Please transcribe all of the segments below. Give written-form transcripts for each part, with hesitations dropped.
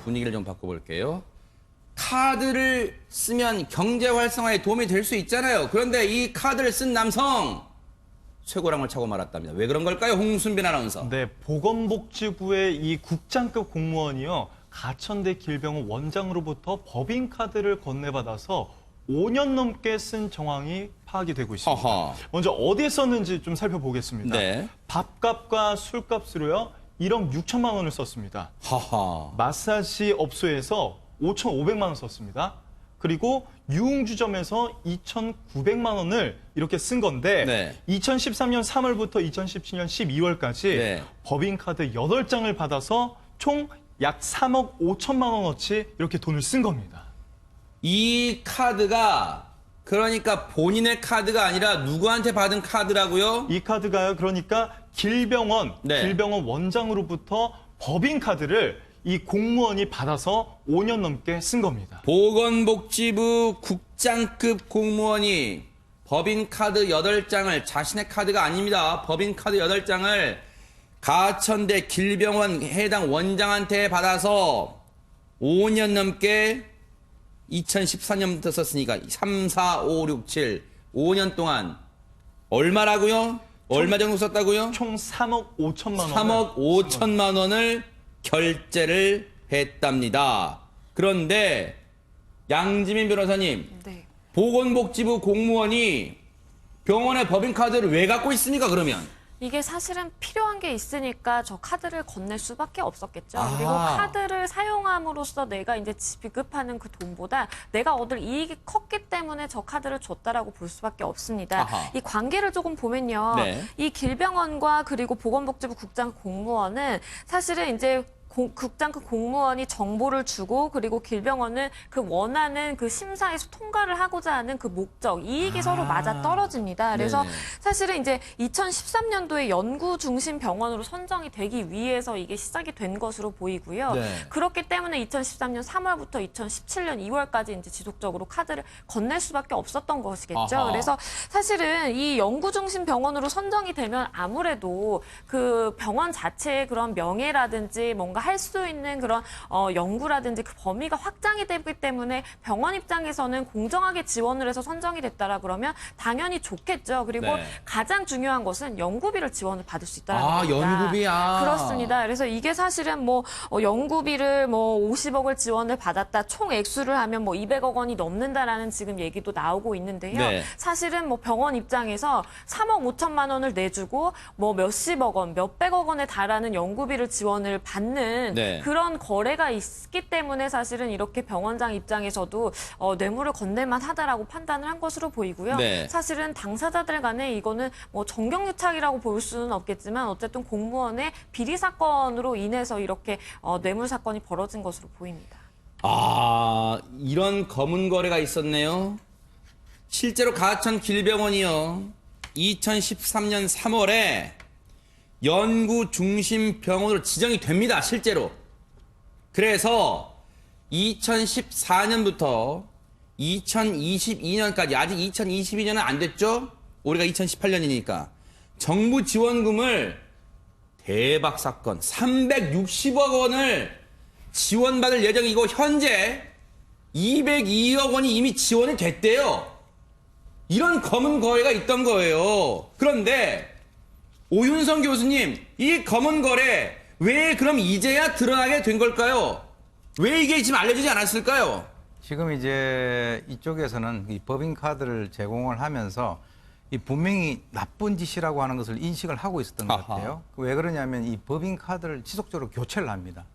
분위기를 좀 바꿔볼게요. 카드를 쓰면 경제 활성화에 도움이 될 수 있잖아요. 그런데 이 카드를 쓴 남성 쇠고랑을 차고 말았답니다. 왜 그런 걸까요? 홍순빈 아나운서. 네, 보건복지부의 이 국장급 공무원이요. 가천대 길병원 원장으로부터 법인카드를 건네받아서 5년 넘게 쓴 정황이 파악이 되고 있습니다. 허허. 먼저 어디에 썼는지 좀 살펴보겠습니다. 네. 밥값과 술값으로요. 1억 6천만 원을 썼습니다. 하하. 마사지 업소에서 5,500만 원 썼습니다. 그리고 유흥주점에서 2,900만 원을 이렇게 쓴 건데 네. 2013년 3월부터 2017년 12월까지 네. 법인카드 8장을 받아서 총 약 3억 5천만 원어치 이렇게 돈을 쓴 겁니다. 이 카드가 그러니까 본인의 카드가 아니라 누구한테 받은 카드라고요? 이 카드가요. 그러니까 길병원 네. 원장으로부터 법인카드를 이 공무원이 받아서 5년 넘게 쓴 겁니다. 보건복지부 국장급 공무원이 법인카드 8장을 자신의 카드가 아닙니다. 법인카드 8장을 가천대 길병원 해당 원장한테 받아서 5년 넘게 2014년부터 썼으니까 3, 4, 5, 6, 7, 5년 동안 얼마라고요? 얼마 정도 썼다고요? 총 3억 5천만 원. 3억 5천만 원을 결제를 했답니다. 그런데 양지민 변호사님, 네. 보건복지부 공무원이 병원의 법인카드를 왜 갖고 있습니까, 그러면? 이게 사실은 필요한 게 있으니까 저 카드를 건넬 수밖에 없었겠죠. 아. 그리고 카드를 사용함으로써 내가 이제 지급하는 그 돈보다 내가 얻을 이익이 컸기 때문에 저 카드를 줬다라고 볼 수밖에 없습니다. 아하. 이 관계를 조금 보면요. 네. 이 길병원과 그리고 보건복지부 국장 공무원은 사실은 이제 국장급 공무원이 정보를 주고 그리고 길병원은 그 원하는 그 심사에서 통과를 하고자 하는 그 목적, 이익이 서로 맞아 떨어집니다. 그래서 네네. 사실은 이제 2013년도에 연구 중심 병원으로 선정이 되기 위해서 이게 시작이 된 것으로 보이고요. 네. 그렇기 때문에 2013년 3월부터 2017년 2월까지 이제 지속적으로 카드를 건넬 수밖에 없었던 것이겠죠. 아하. 그래서 사실은 이 연구 중심 병원으로 선정이 되면 아무래도 그 병원 자체의 그런 명예라든지 뭔가 할 수 있는 그런 연구라든지 그 범위가 확장이 되기 때문에 병원 입장에서는 공정하게 지원을 해서 선정이 됐다라 그러면 당연히 좋겠죠. 그리고 네. 가장 중요한 것은 연구비를 지원을 받을 수 있다는 겁니다. 연구비야. 그렇습니다. 그래서 이게 사실은 뭐 연구비를 뭐 50억을 지원을 받았다. 총 액수를 하면 뭐 200억 원이 넘는다라는 지금 얘기도 나오고 있는데요. 네. 사실은 뭐 병원 입장에서 3억 5천만 원을 내주고 뭐 몇십억 원, 몇백억 원에 달하는 연구비를 지원을 받는 네. 그런 거래가 있기 때문에 사실은 이렇게 병원장 입장에서도 뇌물을 건넬만 하다라고 판단을 한 것으로 보이고요. 네. 사실은 당사자들 간에 이거는 뭐 정경유착이라고 볼 수는 없겠지만 어쨌든 공무원의 비리 사건으로 인해서 이렇게 뇌물 사건이 벌어진 것으로 보입니다. 이런 검은 거래가 있었네요. 실제로 가천 길병원이요. 2013년 3월에 연구 중심 병원으로 지정이 됩니다. 실제로. 그래서 2014년부터 2022년까지 아직 2022년은 안 됐죠? 올해가 2018년이니까 정부 지원금을 대박 사건 360억 원을 지원받을 예정이고 현재 202억 원이 이미 지원이 됐대요. 이런 검은 거래가 있던 거예요. 그런데 오윤성 교수님, 이 검은 거래 왜 그럼 이제야 드러나게 된 걸까요? 왜 이게 지금 알려지지 않았을까요? 지금 이제 이쪽에서는 이 법인카드를 제공을 하면서 이 분명히 나쁜 짓이라고 하는 것을 인식을 하고 있었던 것 같아요. 왜 그러냐면 이 법인카드를 지속적으로 교체를 합니다.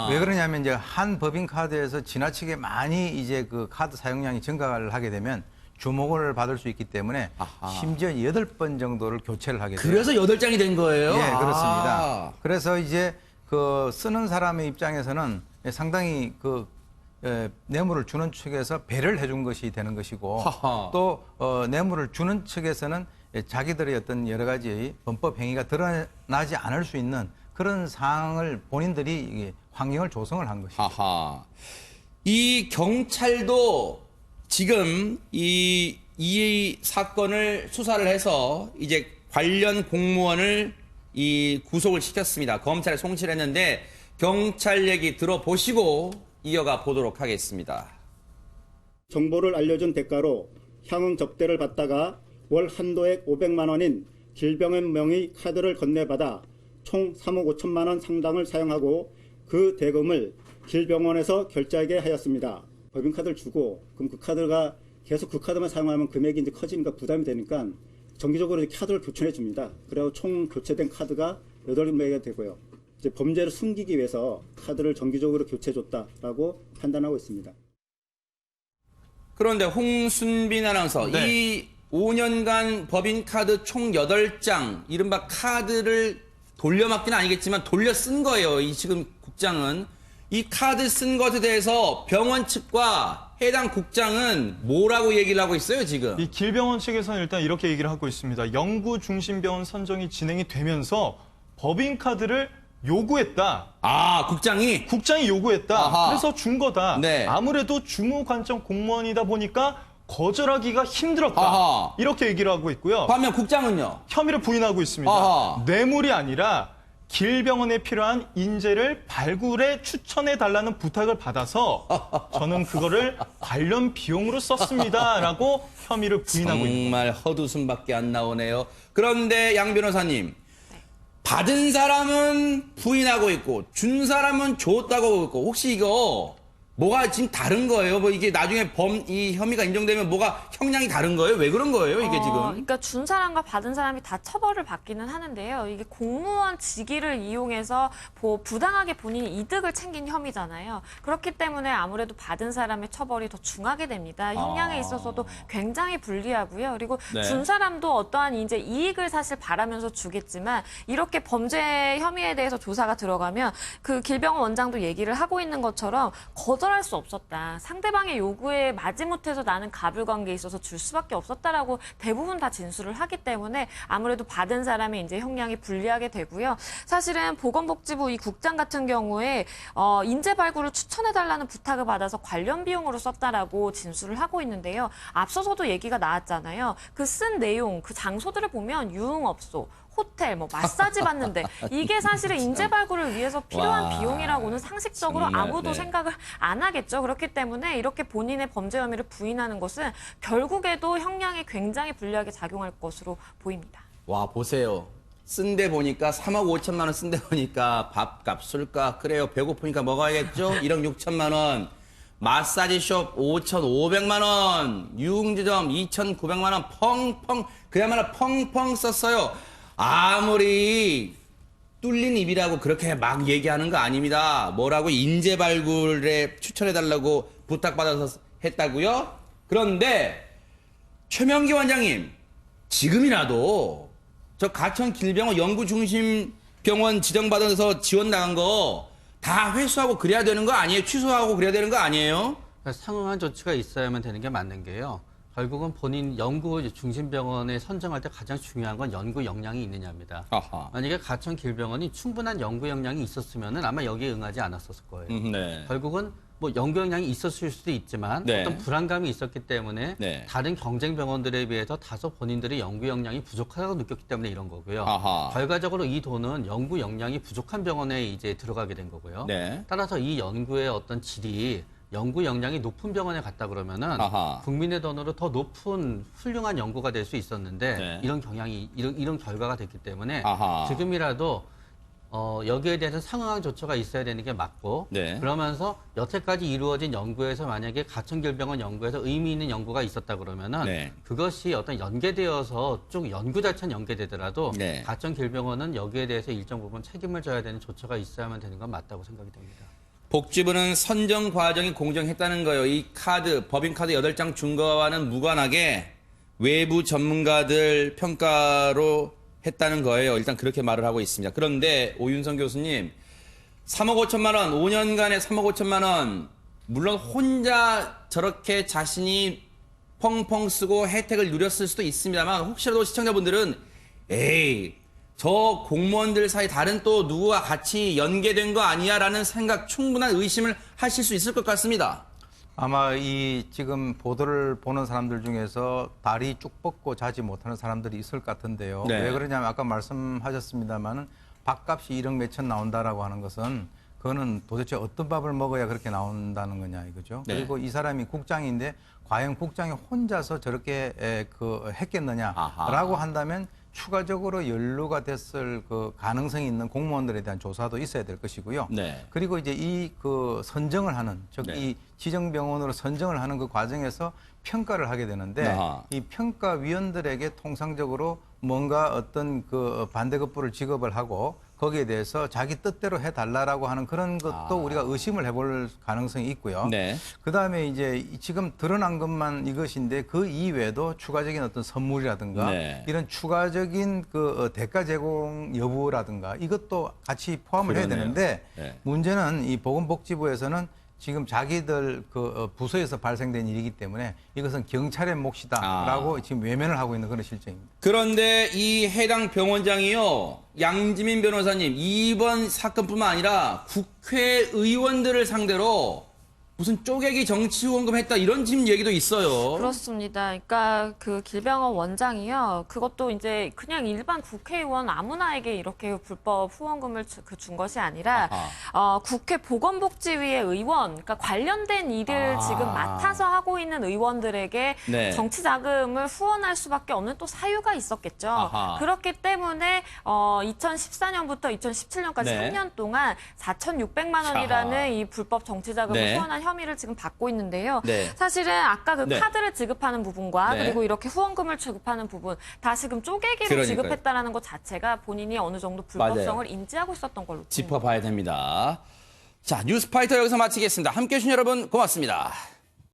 왜 그러냐면 이제 한 법인카드에서 지나치게 많이 이제 그 카드 사용량이 증가를 하게 되면 주목을 받을 수 있기 때문에 심지어 8번 정도를 교체를 하게 돼요. 그래서 8장이 된 거예요? 예, 그렇습니다. 그래서 이제 그 쓰는 사람의 입장에서는 상당히 그 뇌물을 주는 측에서 배려를 해준 것이 되는 것이고 또 뇌물을 주는 측에서는 자기들의 어떤 여러 가지 범법 행위가 드러나지 않을 수 있는 그런 상황을 본인들이 환경을 조성을 한 것이죠. 이 경찰도 지금 이 사건을 수사를 해서 이제 관련 공무원을 구속을 시켰습니다. 검찰에 송치를 했는데 경찰 얘기 들어보시고 이어가 보도록 하겠습니다. 정보를 알려준 대가로 향응 접대를 받다가 월 한도액 500만 원인 길병원 명의 카드를 건네받아 총 3억 5천만 원 상당을 사용하고 그 대금을 길병원에서 결제하게 하였습니다. 법인카드를 주고 그럼 그 카드가 계속 그 카드만 사용하면 금액이 이제 커지니까 부담이 되니까 정기적으로 이제 카드를 교체해 줍니다. 그리고 총 교체된 카드가 8매가 되고요. 이제 범죄를 숨기기 위해서 카드를 정기적으로 교체해 줬다라고 판단하고 있습니다. 그런데 홍순빈 아나운서, 네. 이 5년간 법인카드 총 8장, 이른바 카드를 돌려막기는 아니겠지만 돌려 쓴 거예요. 이 지금 국장은. 이 카드 쓴 것에 대해서 병원 측과 해당 국장은 뭐라고 얘기를 하고 있어요, 지금? 이 길병원 측에서는 일단 이렇게 얘기를 하고 있습니다. 영구 중심병원 선정이 진행이 되면서 법인카드를 요구했다. 아, 국장이? 국장이 요구했다. 아하. 그래서 준 거다. 네. 아무래도 주무관청 공무원이다 보니까 거절하기가 힘들었다. 아하. 이렇게 얘기를 하고 있고요. 반면 국장은요? 혐의를 부인하고 있습니다. 아하. 뇌물이 아니라 길병원에 필요한 인재를 발굴해 추천해 달라는 부탁을 받아서 저는 그거를 관련 비용으로 썼습니다라고 혐의를 부인하고 있는 정말 헛웃음밖에 안 나오네요. 그런데 양 변호사님, 받은 사람은 부인하고 있고 준 사람은 줬다고 하고 있고 혹시 이거 뭐가 지금 다른 거예요? 뭐 이게 나중에 이 혐의가 인정되면 뭐가 형량이 다른 거예요? 왜 그런 거예요? 이게 지금? 그러니까 준 사람과 받은 사람이 다 처벌을 받기는 하는데요. 이게 공무원 직위를 이용해서 부당하게 본인이 이득을 챙긴 혐의잖아요. 그렇기 때문에 아무래도 받은 사람의 처벌이 더 중하게 됩니다. 형량에 있어서도 굉장히 불리하고요. 그리고 네. 준 사람도 어떠한 이제 이익을 사실 바라면서 주겠지만 이렇게 범죄 혐의에 대해서 조사가 들어가면 그 길병원 원장도 얘기를 하고 있는 것처럼 거절할 수 없었다. 상대방의 요구에 마지못해서 나는 가불관계에 있어서 줄 수밖에 없었다라고 대부분 다 진술을 하기 때문에 아무래도 받은 사람의 이제 형량이 불리하게 되고요. 사실은 보건복지부 이 국장 같은 경우에 인재 발굴을 추천해달라는 부탁을 받아서 관련 비용으로 썼다라고 진술을 하고 있는데요. 앞서서도 얘기가 나왔잖아요. 그 쓴 내용, 그 장소들을 보면 유흥업소, 호텔, 마사지 받는데 이게 사실은 인재 발굴을 위해서 필요한 와, 비용이라고는 상식적으로 정말, 아무도 네. 생각을 안 하겠죠. 그렇기 때문에 이렇게 본인의 범죄 혐의를 부인하는 것은 결국에도 형량에 굉장히 불리하게 작용할 것으로 보입니다. 와, 보세요. 쓴 데 보니까 3억 5천만 원 쓴 데 보니까 밥값, 술값, 그래요. 배고프니까 먹어야겠죠? 1억 6천만 원. 마사지숍 5,500만 원. 유흥지점 2,900만 원. 펑펑, 그야말로 펑펑 썼어요. 아무리 뚫린 입이라고 그렇게 막 얘기하는 거 아닙니다. 뭐라고 인재 발굴에 추천해달라고 부탁받아서 했다고요? 그런데 최명기 원장님, 지금이라도 저 가천 길병원 연구중심병원 지정받아서 지원 나간 거 다 회수하고 그래야 되는 거 아니에요? 취소하고 그래야 되는 거 아니에요? 그러니까 상응한 조치가 있어야만 되는 게 맞는 게요. 결국은 본인 연구 중심병원에 선정할 때 가장 중요한 건 연구 역량이 있느냐입니다. 아하. 만약에 가천 길병원이 충분한 연구 역량이 있었으면은 아마 여기에 응하지 않았었을 거예요. 네. 결국은 뭐 연구 역량이 있었을 수도 있지만 네. 어떤 불안감이 있었기 때문에 네. 다른 경쟁 병원들에 비해서 다소 본인들의 연구 역량이 부족하다고 느꼈기 때문에 이런 거고요. 아하. 결과적으로 이 돈은 연구 역량이 부족한 병원에 이제 들어가게 된 거고요. 네. 따라서 이 연구의 어떤 질이 연구 역량이 높은 병원에 갔다 그러면은 아하. 국민의 돈으로 더 높은 훌륭한 연구가 될 수 있었는데 네. 이런 경향이 이런 결과가 됐기 때문에 아하. 지금이라도 여기에 대해서 상응한 조처가 있어야 되는 게 맞고 네. 그러면서 여태까지 이루어진 연구에서 만약에 가천길병원 연구에서 의미 있는 연구가 있었다 그러면은 네. 그것이 어떤 연계되어서 좀 연구 자체는 연계되더라도 네. 가천길병원은 여기에 대해서 일정 부분 책임을 져야 되는 조처가 있어야만 되는 건 맞다고 생각이 됩니다. 복지부는 선정 과정이 공정했다는 거예요. 이 카드, 법인카드 8장 준 거와는 무관하게 외부 전문가들 평가로 했다는 거예요. 일단 그렇게 말을 하고 있습니다. 그런데 오윤성 교수님, 3억 5천만 원, 5년간에 3억 5천만 원, 물론 혼자 저렇게 자신이 펑펑 쓰고 혜택을 누렸을 수도 있습니다만 혹시라도 시청자분들은 에이, 저 공무원들 사이 다른 또 누구와 같이 연계된 거 아니야? 라는 생각, 충분한 의심을 하실 수 있을 것 같습니다. 아마 이 지금 보도를 보는 사람들 중에서 다리 쭉 뻗고 자지 못하는 사람들이 있을 것 같은데요. 네. 왜 그러냐면 아까 말씀하셨습니다만은 밥값이 1억 몇천 나온다라고 하는 것은 그거는 도대체 어떤 밥을 먹어야 그렇게 나온다는 거냐 이거죠. 네. 그리고 이 사람이 국장인데 과연 국장이 혼자서 저렇게 했겠느냐라고 아하. 한다면 추가적으로 연루가 됐을 그 가능성이 있는 공무원들에 대한 조사도 있어야 될 것이고요. 네. 그리고 이제 이 그 선정을 하는 즉 네. 이 지정병원으로 선정을 하는 그 과정에서 평가를 하게 되는데 아하. 이 평가위원들에게 통상적으로 뭔가 어떤 그 반대급부를 지급을 하고 거기에 대해서 자기 뜻대로 해달라라고 하는 그런 것도 우리가 의심을 해볼 가능성이 있고요. 네. 그다음에 이제 지금 드러난 것만 이것인데 그 이외에도 추가적인 어떤 선물이라든가 네. 이런 추가적인 그 대가 제공 여부라든가 이것도 같이 포함을 해야 그러네요. 되는데 네. 문제는 이 보건복지부에서는 지금 자기들 그 부서에서 발생된 일이기 때문에 이것은 경찰의 몫이다라고 지금 외면을 하고 있는 그런 실정입니다. 그런데 이 해당 병원장이요, 양지민 변호사님, 이번 사건뿐만 아니라 국회의원들을 상대로 무슨 쪼개기 정치 후원금 했다 이런 지금 얘기도 있어요. 그렇습니다. 그러니까 그 길병원 원장이요. 그것도 이제 그냥 일반 국회의원 아무나에게 이렇게 불법 후원금을 준 것이 아니라 국회 보건복지위의 의원, 그러니까 관련된 일을 지금 맡아서 하고 있는 의원들에게 네. 정치 자금을 후원할 수밖에 없는 또 사유가 있었겠죠. 아하. 그렇기 때문에 2014년부터 2017년까지 네. 3년 동안 4,600만 원이라는 자. 이 불법 정치 자금을 네. 후원한 혐의를 지금 받고 있는데요. 네. 사실은 아까 그 네. 카드를 지급하는 부분과 네. 그리고 이렇게 후원금을 지급하는 부분 다 지금 쪼개기로 그러니까요. 지급했다라는 것 자체가 본인이 어느 정도 불법성을 인지하고 있었던 걸로 보입니다. 짚어봐야 됩니다. 자, 뉴스파이터 여기서 마치겠습니다. 함께해 주신 여러분 고맙습니다.